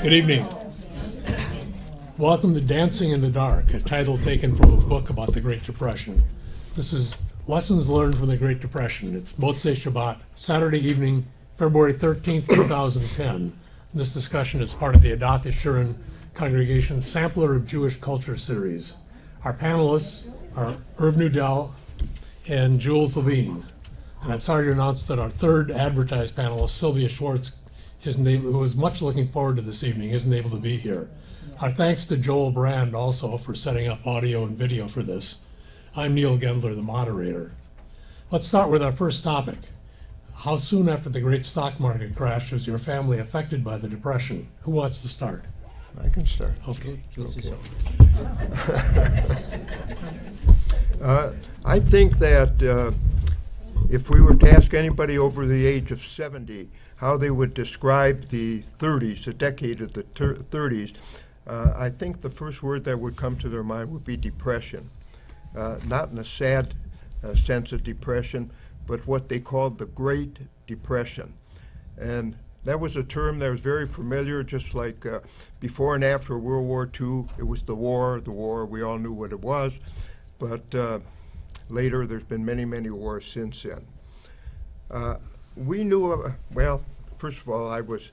Good evening. Welcome to Dancing in the Dark, a title taken from a book about the Great Depression. This is Lessons Learned from the Great Depression. It's Motzei Shabbat, Saturday evening, February 13th, 2010. This discussion is part of the Adath Jeshurun Congregation's Sampler of Jewish Culture series. Our panelists are Irv Nudell and Jules Levine. And I'm sorry to announce that our third advertised panelist, Sylvia Schwartz, who was much looking forward to this evening, isn't able to be here. Our thanks to Joel Brand also for setting up audio and video for this. I'm Neil Gendler, the moderator. Let's start with our first topic. How soon after the great stock market crash was your family affected by the Depression? Who wants to start? I can start. Okay. I think that if we were to ask anybody over the age of 70 how they would describe the 30s, the decade of the 30s, I think the first word that would come to their mind would be depression. Not in a sad sense of depression, but what they called the Great Depression. And that was a term that was very familiar, just like before and after World War II, it was the war, we all knew what it was. But later, there's been many, many wars since then. We knew, well, first of all, I was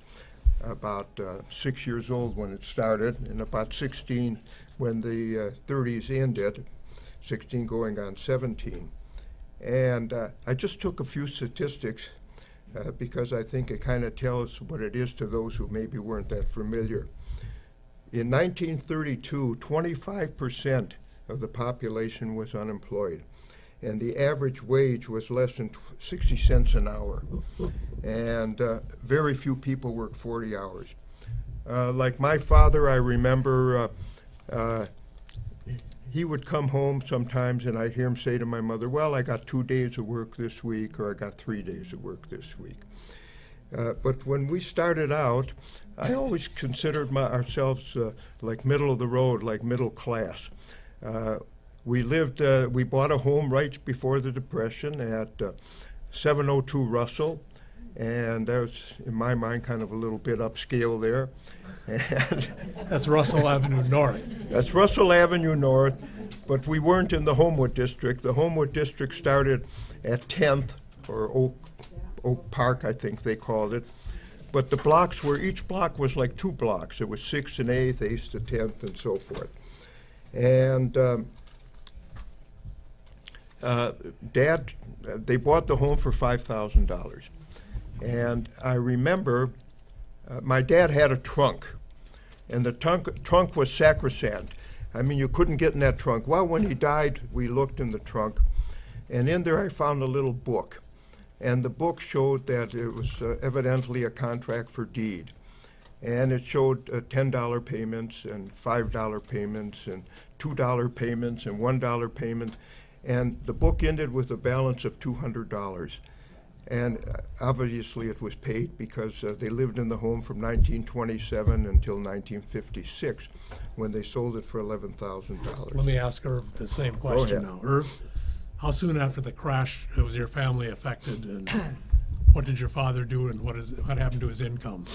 about 6 years old when it started, and about 16 when the 30s ended, 16 going on 17. And I just took a few statistics because I think it kind of tells what it is to those who maybe weren't that familiar. In 1932, 25% of the population was unemployed, and the average wage was less than 60 cents an hour, and very few people worked 40 hours. Like my father, I remember he would come home sometimes and I'd hear him say to my mother, well, I got 2 days of work this week, or I got 3 days of work this week. But when we started out, I always considered ourselves like middle of the road, like middle class. We bought a home right before the Depression at 702 Russell, and that was, in my mind, kind of a little bit upscale there. And That's Russell Avenue North. That's Russell Avenue North, but we weren't in the Homewood District. The Homewood District started at 10th, or Oak Park, I think they called it. But the blocks each block was like 2 blocks. It was 6th and 8th, 8th to 10th, and so forth. And Dad, they bought the home for $5,000. And I remember my dad had a trunk, and the trunk was sacrosanct. I mean, you couldn't get in that trunk. Well, when he died, we looked in the trunk, and in there I found a little book. And the book showed that it was evidently a contract for deed. And it showed $10 payments and $5 payments and $2 payments and $1 payments. And the book ended with a balance of $200. And obviously it was paid because they lived in the home from 1927 until 1956 when they sold it for $11,000. Let me ask Irv the same question now. Irv, how soon after the crash was your family affected, and what did your father do, and what happened to his income?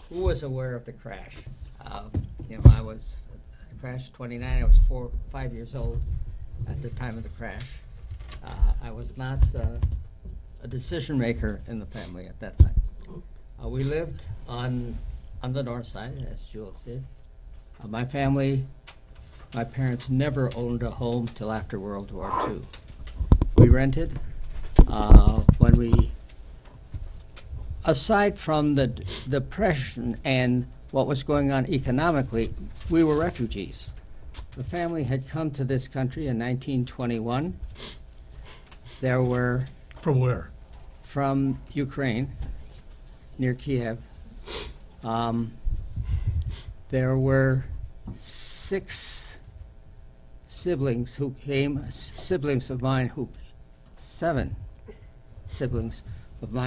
Who was aware of the crash? I was crashed 29. I was 5 years old at the time of the crash. I was not a decision maker in the family at that time. We lived on the north side, as Jules did. My parents never owned a home till after World War II. We rented when we, aside from the Depression and what was going on economically, we were refugees. The family had come to this country in 1921. There were... From where? From Ukraine, near Kiev. There were 6 siblings who came, 7 siblings of mine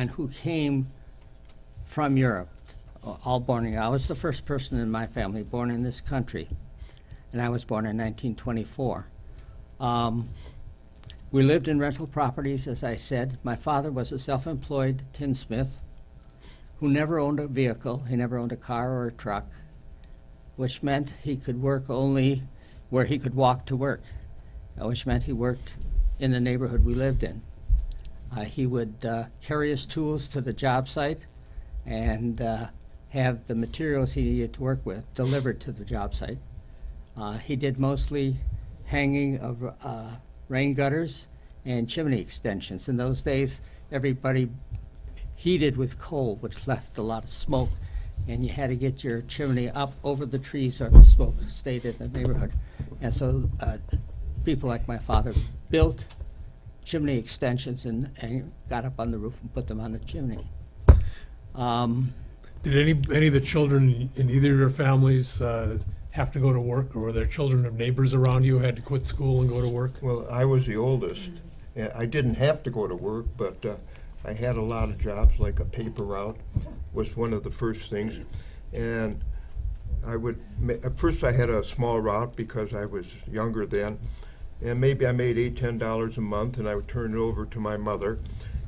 who came from Europe, all born here. I was the first person in my family born in this country, and I was born in 1924. We lived in rental properties, as I said. My father was a self-employed tinsmith, who never owned a vehicle. He never owned a car or a truck, which meant he could work only where he could walk to work, which meant he worked in the neighborhood we lived in. He would carry his tools to the job site and have the materials he needed to work with delivered to the job site. He did mostly hanging of rain gutters and chimney extensions. In those days, everybody heated with coal, which left a lot of smoke, and you had to get your chimney up over the trees or the smoke stayed in the neighborhood. And so people like my father built chimney extensions and got up on the roof and put them on the chimney. Did any of the children in either of your families have to go to work, or were there children of neighbors around you who had to quit school and go to work? Well, I was the oldest. I didn't have to go to work, but I had a lot of jobs, like a paper route was one of the first things. And at first I had a small route because I was younger then, and maybe I made $8, $10 a month, and I would turn it over to my mother,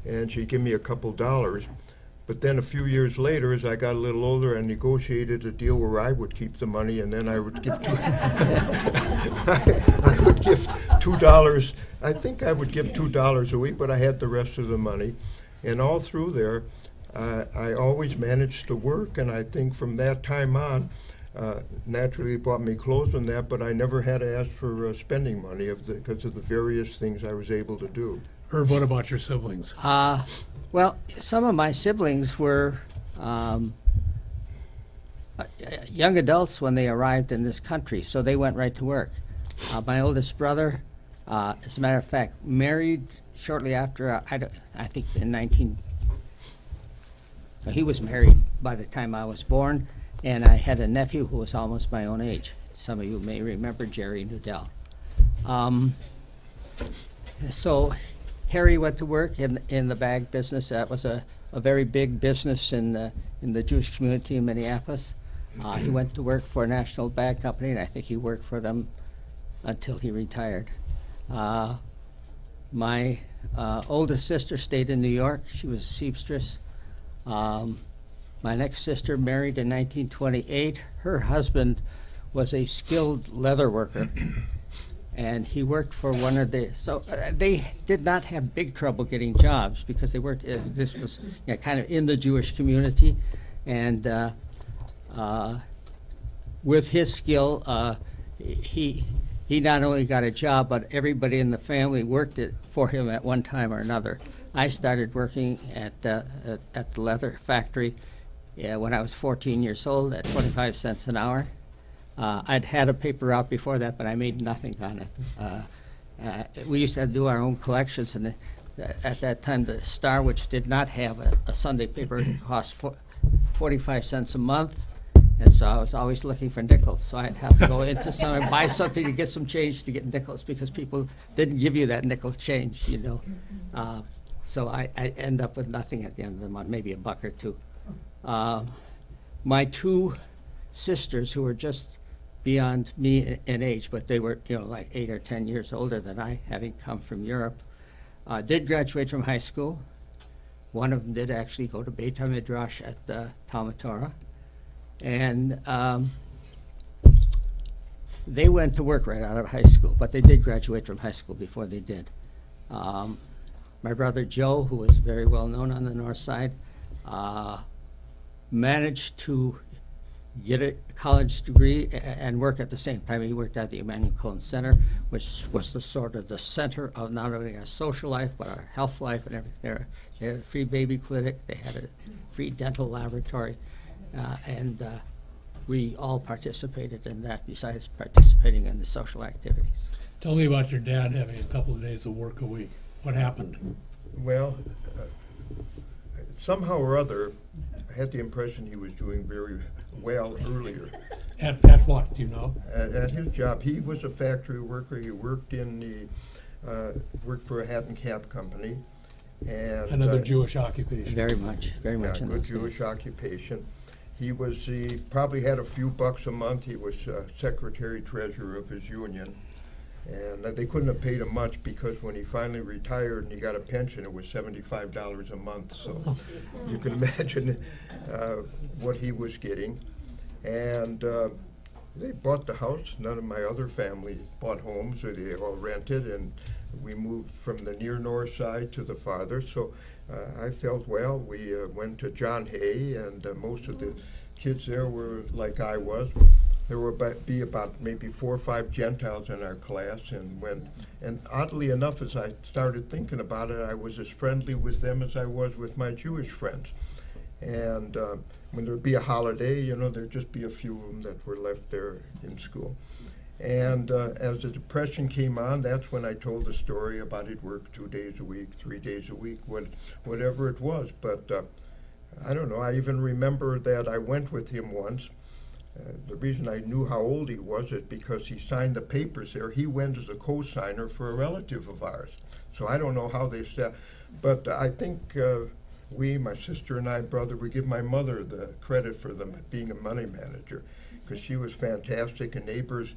and she'd give me a couple dollars. But then a few years later, as I got a little older, I negotiated a deal where I would keep the money, and then I would give I would give $2. I think I would give $2 a week, but I had the rest of the money. And all through there, I always managed to work, and I think from that time on, naturally it bought me clothes and that, but I never had to ask for spending money because of the various things I was able to do. Herb, what about your siblings? Well, some of my siblings were young adults when they arrived in this country, so they went right to work. My oldest brother, as a matter of fact, married shortly after, I think in he was married by the time I was born, and I had a nephew who was almost my own age. Some of you may remember Jerry Nudell. So Harry went to work in the bag business. That was a very big business in the Jewish community in Minneapolis. He went to work for a national bag company, and I think he worked for them until he retired. My oldest sister stayed in New York. She was a seamstress. My next sister married in 1928. Her husband was a skilled leather worker, and he worked for one of the, so they did not have big trouble getting jobs because they worked, this was kind of in the Jewish community, and with his skill, he not only got a job, but everybody in the family worked it for him at one time or another. I started working at the leather factory when I was 14 years old at 25 cents an hour. I'd had a paper route before that, but I made nothing on it. We used to do our own collections, and at that time the Star, which did not have a Sunday paper, cost 45 cents a month, and so I was always looking for nickels. So I'd have to go into some and buy something to get some change to get nickels, because people didn't give you that nickel change, you know. So I end up with nothing at the end of the month, maybe a buck or two. My two sisters, who were just beyond me in age, but they were, like 8 or 10 years older than I, having come from Europe, did graduate from high school. One of them did actually go to Beit HaMidrash at the Talmud Torah. And they went to work right out of high school, but they did graduate from high school before they did. My brother Joe, who was very well known on the north side, managed to get a college degree and work at the same time. He worked at the Emmanuel Cohen Center, which was the sort of the center of not only our social life, but our health life and everything. They had a free baby clinic, they had a free dental laboratory, and we all participated in that, besides participating in the social activities. Tell me about your dad having a couple of days of work a week. What happened? Well, somehow or other, I had the impression he was doing very well earlier. At what, do you know? At his job, he was a factory worker. He worked worked for a hat and cap company, and Another Jewish occupation. Very much in good those Jewish days. occupation. He probably had a few bucks a month. He was secretary treasurer of his union, And they couldn't have paid him much because when he finally retired and he got a pension, it was $75 a month. So you can imagine what he was getting. And they bought the house. None of my other family bought homes, or they all rented, and we moved from the near north side to the farther. So I felt, well, we went to John Hay, and most of the kids there were like I was. There were about maybe 4 or 5 Gentiles in our class, and oddly enough, as I started thinking about it, I was as friendly with them as I was with my Jewish friends. And when there'd be a holiday, you know, there'd just be a few of them that were left there in school. And as the Depression came on, that's when I told the story about he'd work 2 days a week, 3 days a week, whatever it was. But I don't know, I even remember that I went with him once. The reason I knew how old he was is because he signed the papers there. He went as a co-signer for a relative of ours. So I don't know how they said, but I think my sister and I, brother, we give my mother the credit for them being a money manager, because she was fantastic, and neighbors,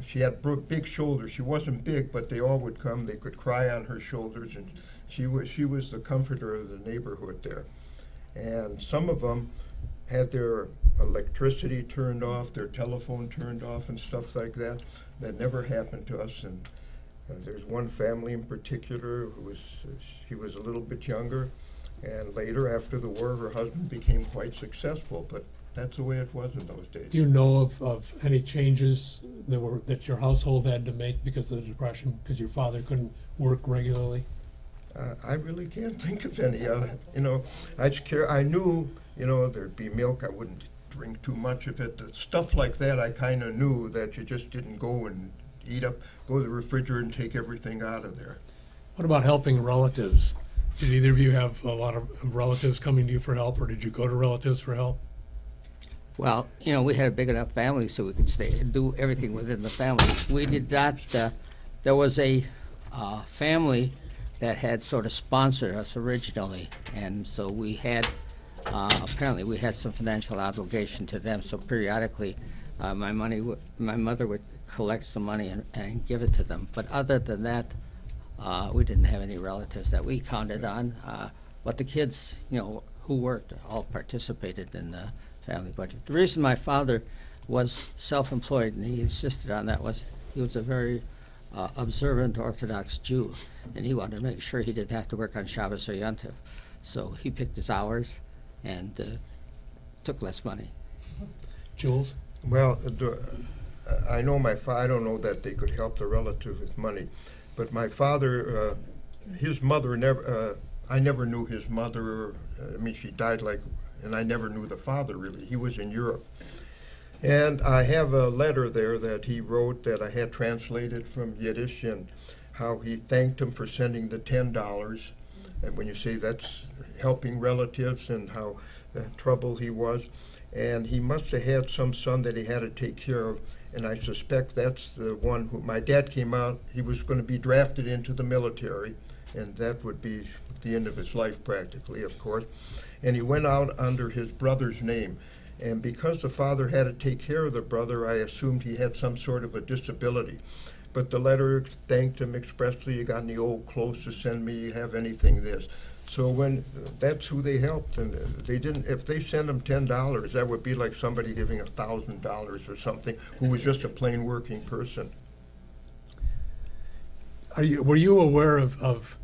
she had big shoulders. She wasn't big, but they all would come. They could cry on her shoulders, and she was the comforter of the neighborhood there. And some of them had their electricity turned off, their telephone turned off, and stuff like that. That never happened to us. And there's one family in particular who she was a little bit younger, and later, after the war, her husband became quite successful. But that's the way it was in those days. Do you know of any changes that your household had to make because of the Depression, because your father couldn't work regularly? I really can't think of any. You know, I knew, you know, there'd be milk. I wouldn't drink too much of it. Stuff like that, I kind of knew that you just didn't go and go to the refrigerator and take everything out of there. What about helping relatives? Did either of you have a lot of relatives coming to you for help, or did you go to relatives for help? Well, you know, we had a big enough family so we could stay and do everything within the family. We did not, there was a family that had sort of sponsored us originally, and so we had, apparently we had some financial obligation to them, so periodically my mother would collect some money and give it to them. But other than that, we didn't have any relatives that we counted on. But the kids, you know, who worked all participated in the family budget. The reason my father was self-employed, and he insisted on that, was he was a very observant Orthodox Jew, and he wanted to make sure he didn't have to work on Shabbos or Yom Tov. So he picked his hours and took less money. Jules? Well, I know I don't know that they could help the relative with money, but my father, his mother I never knew his mother. I mean, she died and I never knew the father really. He was in Europe. And I have a letter there that he wrote that I had translated from Yiddish, and how he thanked him for sending the $10. And when you say that's helping relatives, and how troubled he was. And he must have had some son that he had to take care of, and I suspect that's the one who, my dad came out, he was going to be drafted into the military, and that would be the end of his life practically, of course. And he went out under his brother's name. And because the father had to take care of the brother, I assumed he had some sort of a disability. But the letter thanked him expressly. You got any old clothes to send me? You have anything this? So that's who they helped, and they didn't. If they sent him $10, that would be like somebody giving $1,000 or something, who was just a plain working person. Were you aware of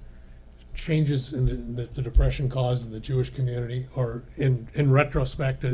changes in the Depression caused in the Jewish community, or in retrospect,